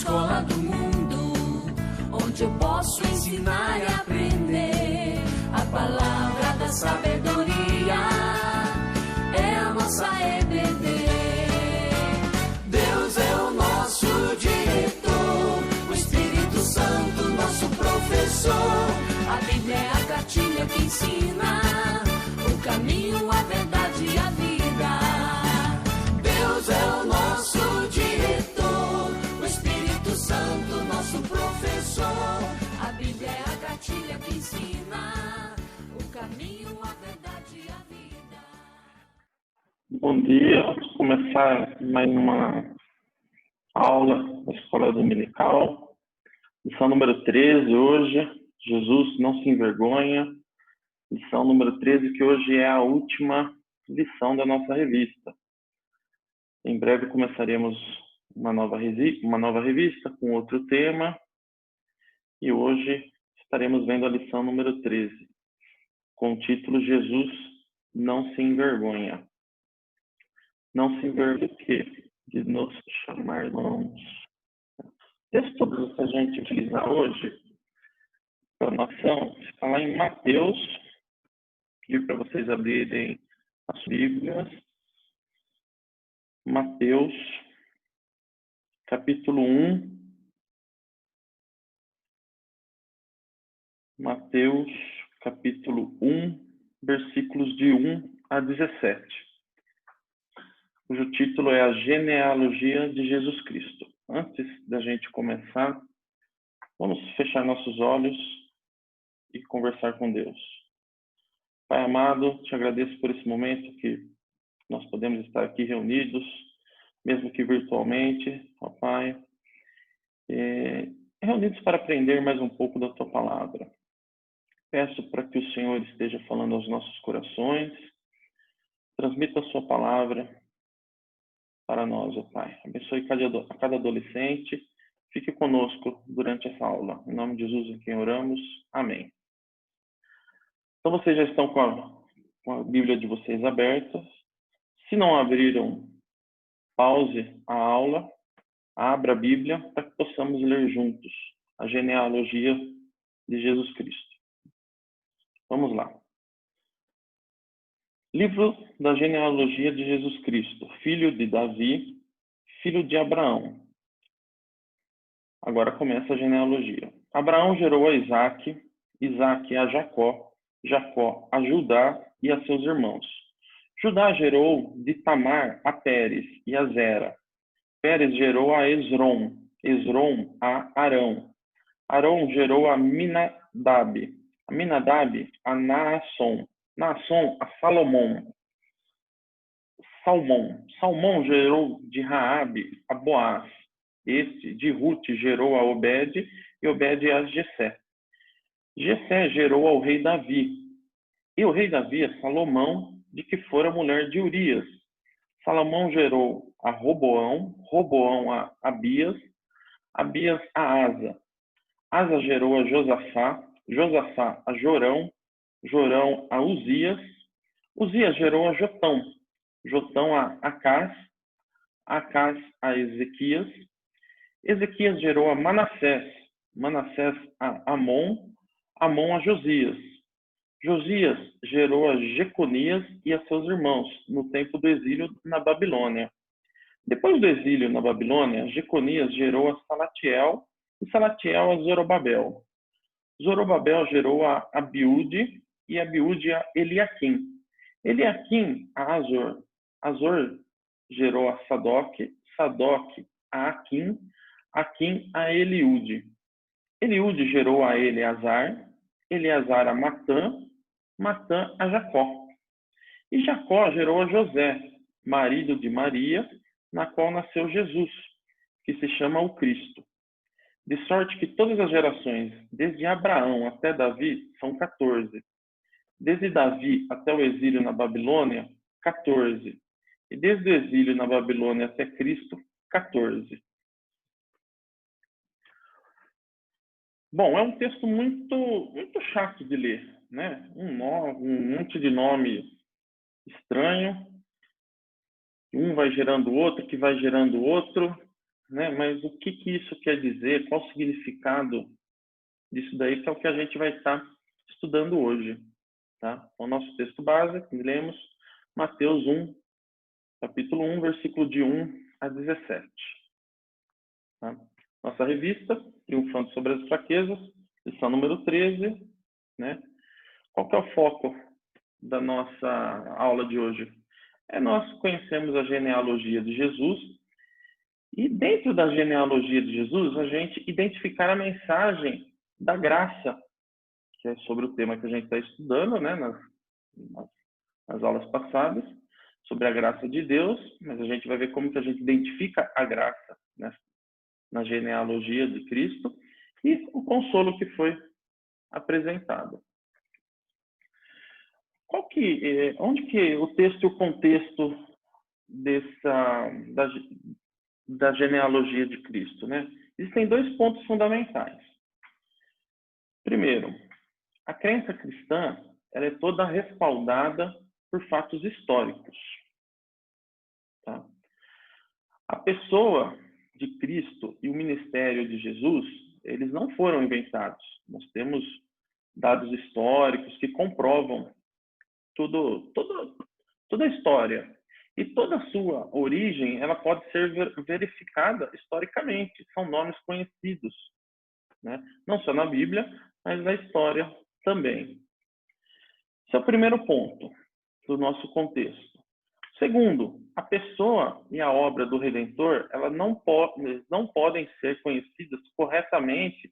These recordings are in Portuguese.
escola do mundo, onde eu posso ensinar e aprender. A palavra da sabedoria é a nossa EBD. Deus é o nosso diretor, o Espírito Santo nosso professor. A Bíblia é a cartilha que ensina o caminho, a verdade e a vida. Deus é o nosso diretor, o Espírito Santo nosso professor. A Bíblia é a cartilha que ensina o caminho, a verdade e a vida. Bom dia, vamos começar mais uma aula da Escola Dominical. Lição número 13 hoje, Jesus não se envergonha. Lição número 13, que hoje é a última lição da nossa revista. Em breve começaremos uma nova revista com outro tema. E hoje estaremos vendo a lição número 13, com o título Jesus não se envergonha. Não se envergonha o quê? De nos chamar irmãos. O texto que a gente utiliza hoje, para noção, está lá em Mateus. Pedir para vocês abrirem as Bíblias. Mateus, capítulo 1. Mateus, capítulo 1, versículos de 1 a 17. Cujo título é a genealogia de Jesus Cristo. Antes da gente começar, vamos fechar nossos olhos e conversar com Deus. Pai amado, te agradeço por esse momento que nós podemos estar aqui reunidos, mesmo que virtualmente, ó Pai, reunidos para aprender mais um pouco da Tua Palavra. Peço para que o Senhor esteja falando aos nossos corações, transmita a Sua Palavra para nós, ó Pai. Abençoe a cada adolescente, fique conosco durante essa aula. Em nome de Jesus, em quem oramos. Amém. Então, vocês já estão com a Bíblia de vocês aberta. Se não abriram, pause a aula, abra a Bíblia para que possamos ler juntos a genealogia de Jesus Cristo. Vamos lá. Livro da genealogia de Jesus Cristo, filho de Davi, filho de Abraão. Agora começa a genealogia. Abraão gerou a Isaque, Isaque a Jacó, Jacó a Judá e a seus irmãos. Judá gerou de Tamar a Pérez e a Zera. Pérez gerou a Esrom, Esrom a Arão. Arão gerou a Minadab, Aminadab a Naasson, Naasson a Salomão. Salmão gerou de Raabe a Boaz. Este de Ruth gerou a Obed e Obed a Jessé. Jessé gerou ao rei Davi. E o rei Davi a Salomão, de que fora mulher de Urias. Salomão gerou a Roboão, Roboão a Abias, Abias a Asa. Asa gerou a Josafá, Josafá a Jorão, Jorão a Uzias. Uzias gerou a Jotão, Jotão a Acás, Acás a Ezequias. Ezequias gerou a Manassés, Manassés a Amon, Amon a Josias. Josias gerou a Jeconias e a seus irmãos, no tempo do exílio na Babilônia. Depois do exílio na Babilônia, Jeconias gerou a Salatiel e Salatiel a Zorobabel. Zorobabel gerou a Abiúde e Abiúde a Eliaquim. Eliaquim a Azor. Azor gerou a Sadoque, Sadoque a Aquim, Aquim a Eliúde. Eliúde gerou a Eleazar, Eleazar a Matã, Matã a Jacó. E Jacó gerou a José, marido de Maria, na qual nasceu Jesus, que se chama o Cristo. De sorte que todas as gerações, desde Abraão até Davi, são 14. Desde Davi até o exílio na Babilônia, 14. E desde o exílio na Babilônia até Cristo, 14. Bom, é um texto muito chato de ler, né? Um monte de nome estranho. Um vai gerando outro, que vai gerando outro. né? Mas o que que isso quer dizer? Qual o significado disso daí, que é o que a gente vai estar estudando hoje, tá? O nosso texto base, que lemos, Mateus 1, capítulo 1, versículo de 1 a 17. Tá? Nossa revista, Triunfando sobre as Fraquezas, lição número 13, né? Qual que é o foco da nossa aula de hoje? Nós conhecemos a genealogia de Jesus e dentro da genealogia de Jesus, a gente identificar a mensagem da graça, que é sobre o tema que a gente está estudando, né, nas aulas passadas, sobre a graça de Deus, mas a gente vai ver como que a gente identifica a graça, né, na genealogia de Cristo e o consolo que foi apresentado. Onde que o texto e o contexto da genealogia de Cristo, né? Existem dois pontos fundamentais. Primeiro, a crença cristã, ela é toda respaldada por fatos históricos. Tá? A pessoa de Cristo e o ministério de Jesus, eles não foram inventados. Nós temos dados históricos que comprovam toda a história. E toda a sua origem, ela pode ser verificada historicamente. São nomes conhecidos, né? Não só na Bíblia, mas na história também. Esse é o primeiro ponto do nosso contexto. Segundo, a pessoa e a obra do Redentor, elas não podem ser conhecidas corretamente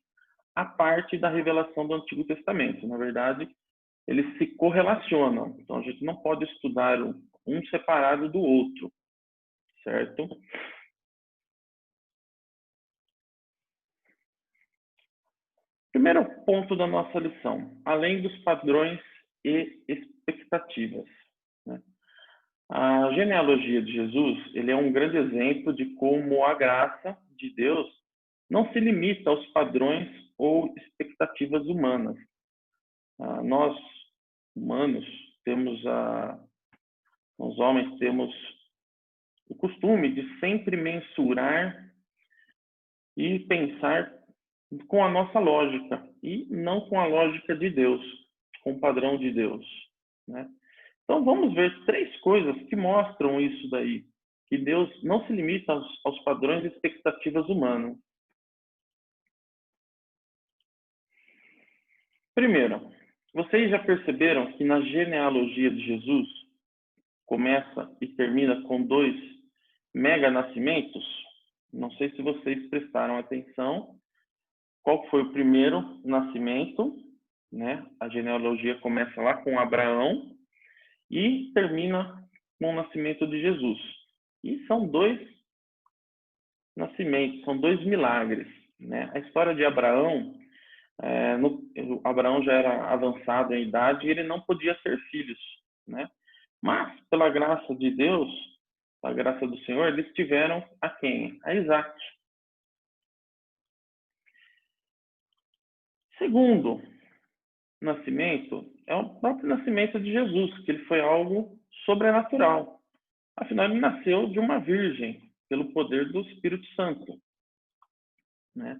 a parte da revelação do Antigo Testamento. Na verdade, eles se correlacionam. Então, a gente não pode estudar um separado do outro, certo? Primeiro ponto da nossa lição, além dos padrões e expectativas, né? A genealogia de Jesus, ele é um grande exemplo de como a graça de Deus não se limita aos padrões ou expectativas humanas. Nós, humanos, nós homens temos o costume de sempre mensurar e pensar com a nossa lógica e não com a lógica de Deus, com o padrão de Deus, né? Então vamos ver 3 coisas que mostram isso daí, que Deus não se limita aos padrões e expectativas humanas. Primeiro, vocês já perceberam que na genealogia de Jesus começa e termina com 2 mega nascimentos? Não sei se vocês prestaram atenção. Qual foi o primeiro nascimento, né? A genealogia começa lá com Abraão e termina com o nascimento de Jesus. E são 2 nascimentos, são 2 milagres, né? A história de Abraão, Abraão já era avançado em idade e ele não podia ter filhos, né? Mas, pela graça de Deus, a graça do Senhor, eles tiveram a quem? A Isaac. Segundo nascimento é o próprio nascimento de Jesus, que ele foi algo sobrenatural. Afinal, ele nasceu de uma virgem, pelo poder do Espírito Santo, né?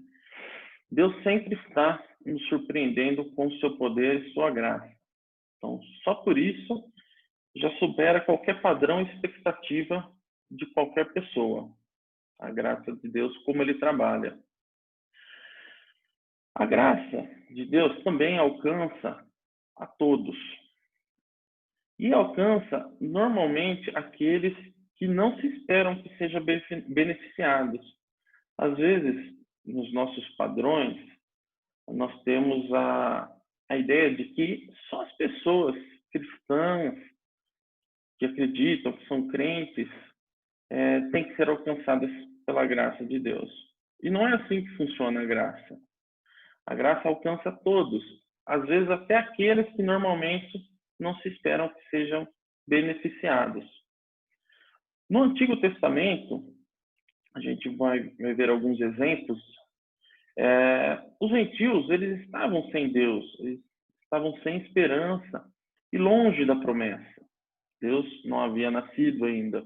Deus sempre está nos surpreendendo com o seu poder e sua graça. Então, só por isso, já supera qualquer padrão e expectativa de qualquer pessoa. A graça de Deus, como ele trabalha. A graça de Deus também alcança a todos. E alcança, normalmente, aqueles que não se esperam que sejam beneficiados. Às vezes, nos nossos padrões, nós temos a ideia de que só as pessoas cristãs, que acreditam, que são crentes, têm que ser alcançadas pela graça de Deus. E não é assim que funciona a graça. A graça alcança todos, às vezes até aqueles que normalmente não se esperam que sejam beneficiados. No Antigo Testamento, a gente vai ver alguns exemplos. Os gentios, eles estavam sem Deus, eles estavam sem esperança e longe da promessa. Deus não havia nascido ainda.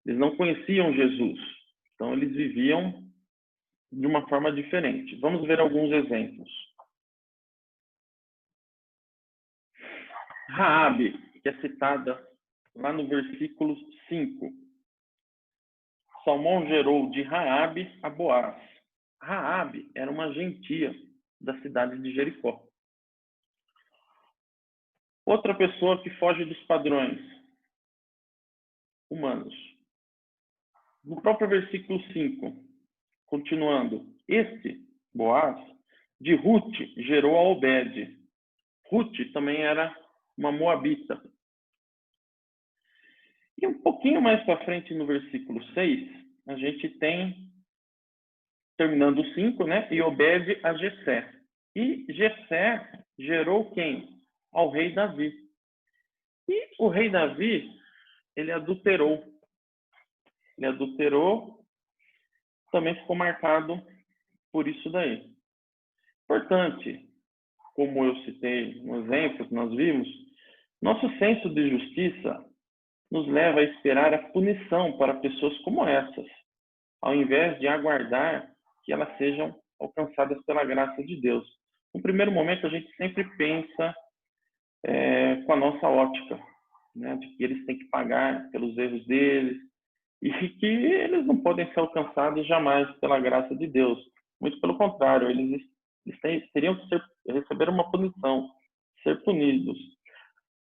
Eles não conheciam Jesus. Então, eles viviam de uma forma diferente. Vamos ver alguns exemplos. Raabe, que é citada lá no versículo 5. Salmão gerou de Raabe a Boaz. Raabe era uma gentia da cidade de Jericó. Outra pessoa que foge dos padrões humanos. No próprio versículo 5, continuando. Este, Boaz, de Ruth gerou a Obed. Ruth também era uma moabita. E um pouquinho mais para frente, no versículo 6, a gente tem, terminando o 5, né? E Obed a Jessé. E Jessé gerou quem? Ao rei Davi. E o rei Davi, ele adulterou. Ele adulterou, também ficou marcado por isso daí. Importante, como eu citei no exemplo que nós vimos, nosso senso de justiça nos leva a esperar a punição para pessoas como essas, ao invés de aguardar que elas sejam alcançadas pela graça de Deus. No primeiro momento, a gente sempre pensa com a nossa ótica, né, de que eles têm que pagar pelos erros deles e que eles não podem ser alcançados jamais pela graça de Deus. Muito pelo contrário, eles teriam que receber uma punição, ser punidos.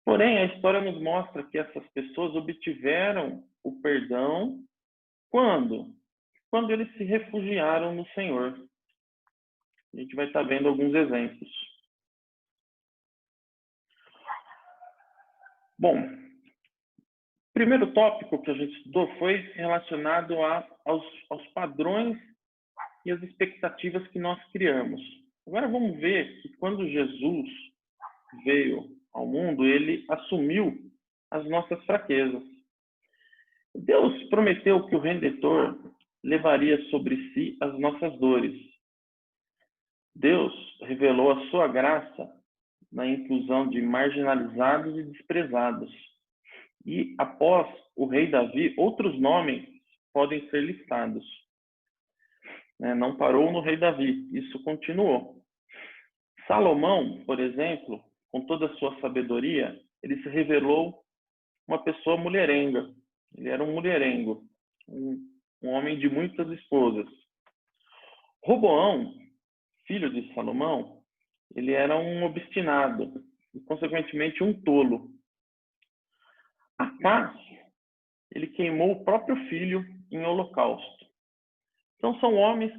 Porém, a história nos mostra que essas pessoas obtiveram o perdão quando? Quando eles se refugiaram no Senhor. A gente vai estar vendo alguns exemplos. Bom, o primeiro tópico que a gente estudou foi relacionado aos padrões e as expectativas que nós criamos. Agora vamos ver que quando Jesus veio ao mundo, ele assumiu as nossas fraquezas. Deus prometeu que o Redentor levaria sobre si as nossas dores. Deus revelou a sua graça na inclusão de marginalizados e desprezados. E após o rei Davi, outros nomes podem ser listados. Não parou no rei Davi, isso continuou. Salomão, por exemplo, com toda a sua sabedoria, ele se revelou uma pessoa mulherenga. Ele era um mulherengo, um homem de muitas esposas. Roboão, filho de Salomão, ele era um obstinado e, consequentemente, um tolo. Acás, ele queimou o próprio filho em holocausto. Então, são homens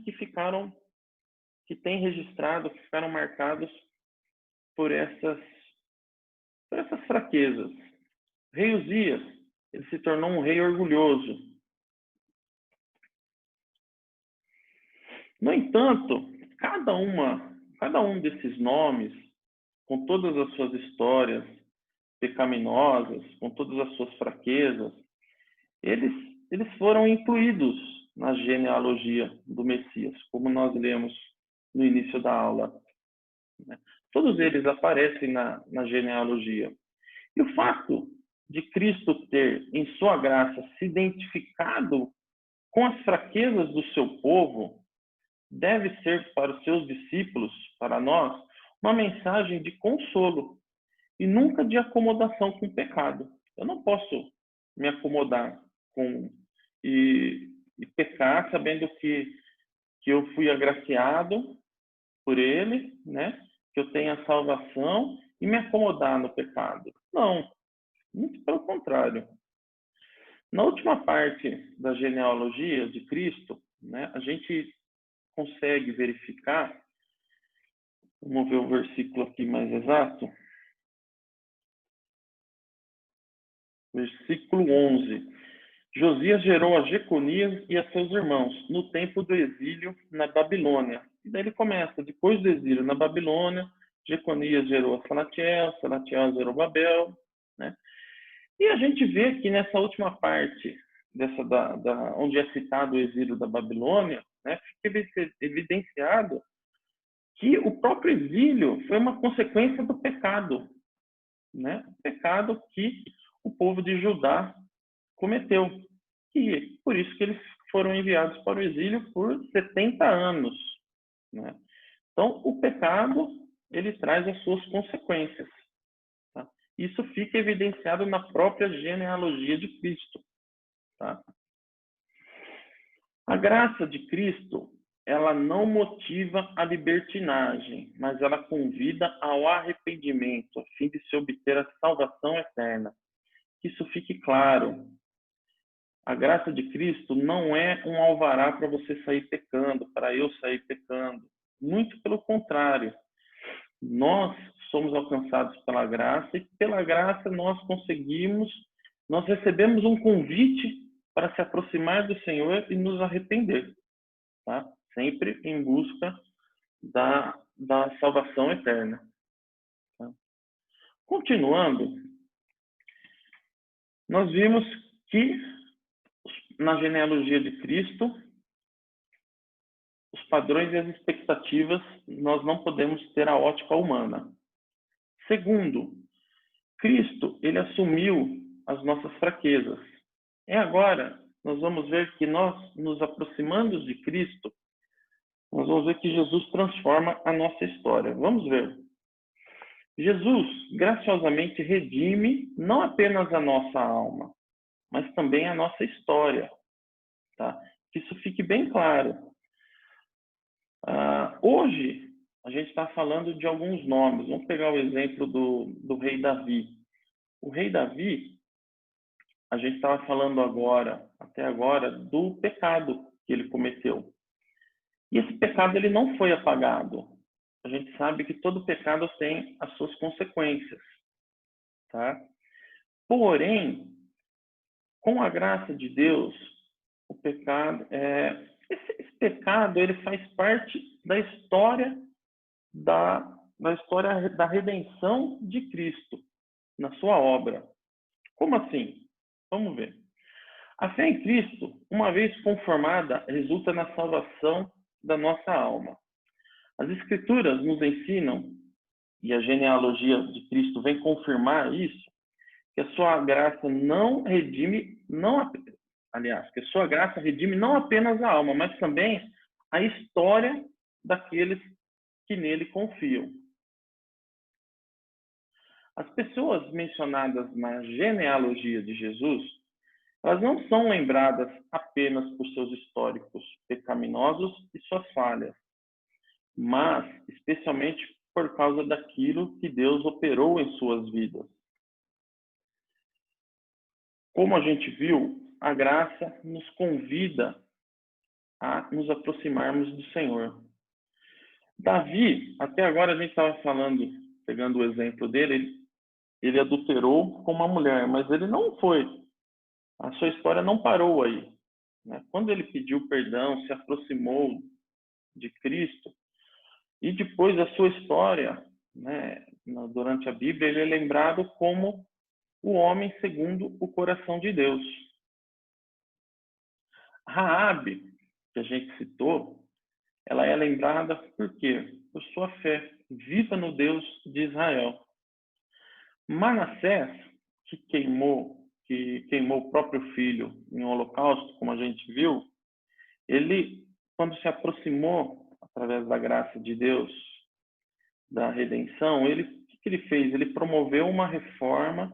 que têm registrado, que ficaram marcados por essas fraquezas. Rei Uzias, ele se tornou um rei orgulhoso. No entanto, cada um desses nomes, com todas as suas histórias pecaminosas, com todas as suas fraquezas, eles foram incluídos na genealogia do Messias, como nós lemos no início da aula. Todos eles aparecem na genealogia. E o fato de Cristo ter, em sua graça, se identificado com as fraquezas do seu povo, deve ser para os seus discípulos, para nós, uma mensagem de consolo e nunca de acomodação com o pecado. Eu não posso me acomodar e pecar sabendo que eu fui agraciado por ele, né? Que eu tenho a salvação e me acomodar no pecado. Não, muito pelo contrário. Na última parte da genealogia de Cristo, né, a gente consegue verificar, vamos ver o versículo aqui mais exato, versículo 11. Josias gerou a Jeconias e a seus irmãos no tempo do exílio na Babilônia. E daí ele começa, depois do exílio na Babilônia, Jeconias gerou a Salatiel, Salatiel gerou Babel, né? E a gente vê que nessa última parte, onde é citado o exílio da Babilônia, né, fica evidenciado que o próprio exílio foi uma consequência do pecado, né? O pecado que o povo de Judá cometeu. E por isso que eles foram enviados para o exílio por 70 anos, né? Então, o pecado, ele traz as suas consequências. Tá? Isso fica evidenciado na própria genealogia de Cristo. Tá? A graça de Cristo, ela não motiva a libertinagem, mas ela convida ao arrependimento, a fim de se obter a salvação eterna. Que isso fique claro. A graça de Cristo não é um alvará para você sair pecando, para eu sair pecando. Muito pelo contrário. Nós somos alcançados pela graça e pela graça nós recebemos um convite para se aproximar do Senhor e nos arrepender, tá? Sempre em busca da salvação eterna. Tá? Continuando, nós vimos que na genealogia de Cristo, os padrões e as expectativas, nós não podemos ter a ótica humana. Segundo, Cristo, ele assumiu as nossas fraquezas. E agora, nós vamos ver que nós, nos aproximando de Cristo, nós vamos ver que Jesus transforma a nossa história. Vamos ver. Jesus, graciosamente, redime não apenas a nossa alma, mas também a nossa história. Tá? Que isso fique bem claro. Hoje, a gente está falando de alguns nomes. Vamos pegar o exemplo do rei Davi. O rei Davi, a gente estava falando até agora, do pecado que ele cometeu. E esse pecado ele não foi apagado. A gente sabe que todo pecado tem as suas consequências. Tá? Porém, com a graça de Deus, o pecado esse pecado ele faz parte da história da redenção de Cristo na sua obra. Como assim? Vamos ver. A fé em Cristo, uma vez conformada, resulta na salvação da nossa alma. As Escrituras nos ensinam, e a genealogia de Cristo vem confirmar isso, que a sua graça que a sua graça redime não apenas a alma, mas também a história daqueles que nele confiam. As pessoas mencionadas na genealogia de Jesus, elas não são lembradas apenas por seus históricos pecaminosos e suas falhas, mas especialmente por causa daquilo que Deus operou em suas vidas. Como a gente viu, a graça nos convida a nos aproximarmos do Senhor. Davi, até agora a gente estava falando, pegando o exemplo dele, ele adulterou com uma mulher, mas ele não foi. A sua história não parou aí. Né? Quando ele pediu perdão, se aproximou de Cristo, e depois a sua história, né, durante a Bíblia, ele é lembrado como o homem segundo o coração de Deus. Raabe, que a gente citou, ela é lembrada por quê? Por sua fé viva no Deus de Israel. Manassés, que queimou o próprio filho em um holocausto, como a gente viu, ele, quando se aproximou, através da graça de Deus, da redenção, o que ele fez? Ele promoveu uma reforma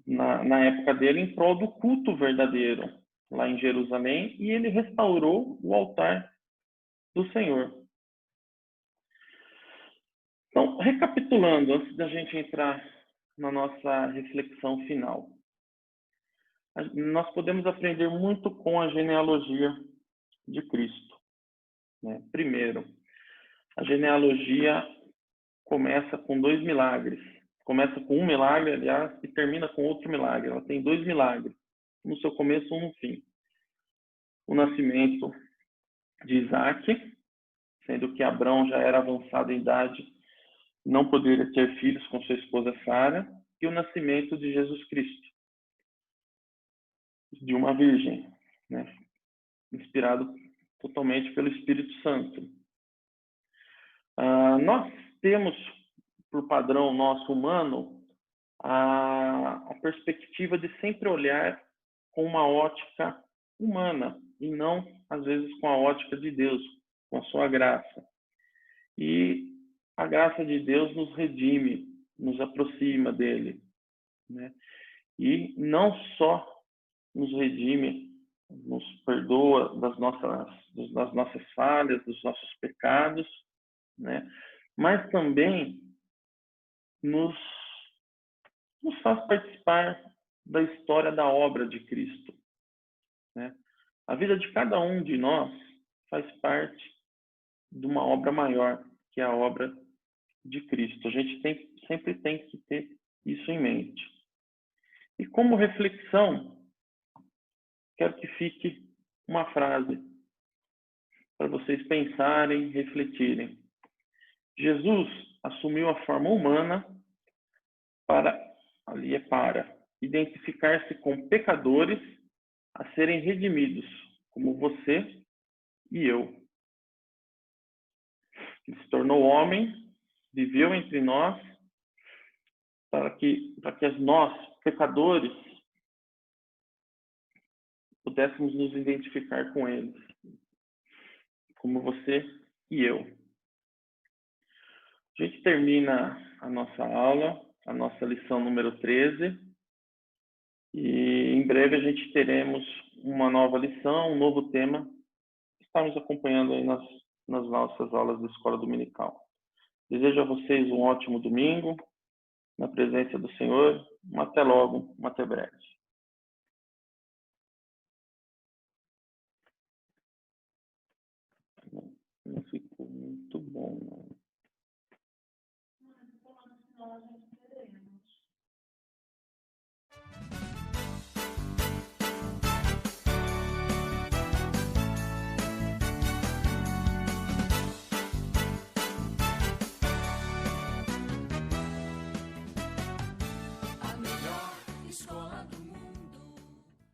na época dele em prol do culto verdadeiro, lá em Jerusalém, e ele restaurou o altar do Senhor. Então, recapitulando, antes da gente entrar na nossa reflexão final, nós podemos aprender muito com a genealogia de Cristo. Né? Primeiro, a genealogia começa com 2 milagres. Começa com um milagre, aliás, e termina com outro milagre. Ela tem 2 milagres, no seu começo e no fim. O nascimento de Isaac, sendo que Abrão já era avançado em idade, não poderia ter filhos com sua esposa Sara, e o nascimento de Jesus Cristo, de uma virgem, né? Inspirado totalmente pelo Espírito Santo. Nós temos, por padrão nosso humano, a perspectiva de sempre olhar com uma ótica humana e não, às vezes, com a ótica de Deus, com a sua graça. E a graça de Deus nos redime, nos aproxima dele, né? E não só nos redime, nos perdoa das nossas falhas, dos nossos pecados, né? Mas também nos, nos faz participar da história da obra de Cristo, né? A vida de cada um de nós faz parte de uma obra maior, que é a obra de Cristo. A gente sempre tem que ter isso em mente. E como reflexão, quero que fique uma frase para vocês pensarem, refletirem. Jesus assumiu a forma humana para identificar-se com pecadores a serem redimidos, como você e eu. Ele se tornou homem, viveu entre nós, para que nós, pecadores, pudéssemos nos identificar com eles, como você e eu. A gente termina a nossa aula, a nossa lição número 13, e em breve a gente teremos uma nova lição, um novo tema. Estamos acompanhando aí nas nossas aulas da Escola Dominical. Desejo a vocês um ótimo domingo, na presença do Senhor. Até logo, até breve. Não ficou muito bom, não.